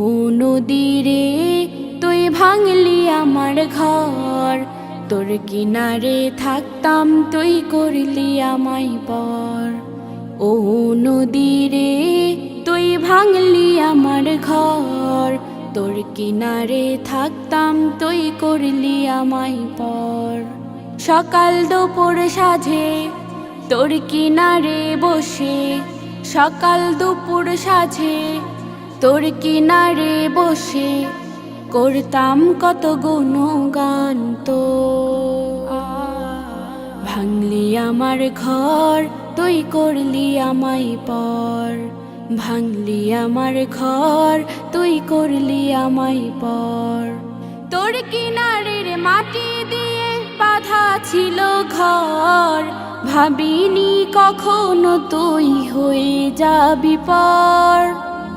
ও নদীরে তুই ভাঙলি আমার ঘর, তোর কিনারে থাকতাম তুই করলি আমায় পর। ও নদীরে তুই ভাঙলি আমার ঘর, তোর কিনারে থাকতাম তুই করলি আমায় পর। সকাল দুপুর সাঁঝে তোর কিনারে বসে, সকাল দুপুর সাঁঝে তোর কিনারে বসে করতাম কত গুণগান তো। ভাঙলি আমার ঘর তুই করলি আমায় পর, ভাঙলি আমার ঘর তুই করলি আমায় পর। তোর কিনারের মাটি দিয়ে বাঁধা ছিল ঘর, ভাবিনি কখনো তুই হয়ে যাবি পর।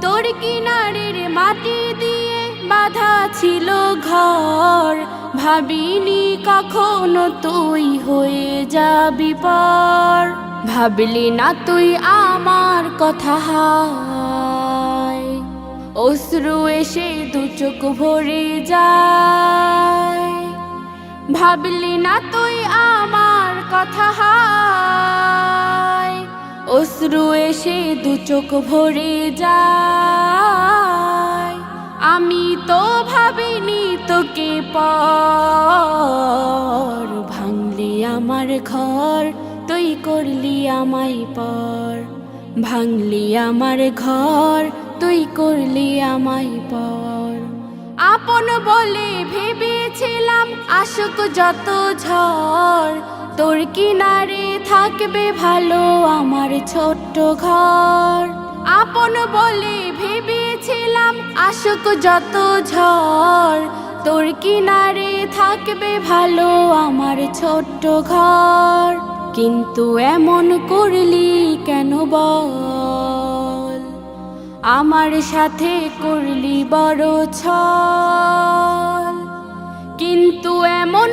তোর কিনারের মাটি দিয়ে বাঁধা ছিল ঘর, ভাবিনি কখনো তুই হয়ে যাবি পর। ভাবলি না তুই আমার কথা, হায় অশ্রু এসে দু চোখ ভরে যায়। ভাবলি না তুই আমার কথা, হায় অশ্রু এসে দু চোখ ভরে যায়। আমি তো ভাবিনি তোকে পর, ভাঙলি আমার ঘর তুই করলি আমায় পর, ভাঙলি আমার ঘর তুই করলি আমায় পর। আপন বলে ভেবেছিলাম আসুক যত ঝড়, তোর কিনারে থাকবে ভালো আমার ছোট্ট ঘর। আপন বলে ভেবেছিলাম আসুক যত ঝড়, তোর কিনারে থাকবে ভালো আমার ছোট্ট ঘর। কিন্তু এমন করলি কেন বল, আমার সাথে করলি বড় ছল। কিন্তু এমন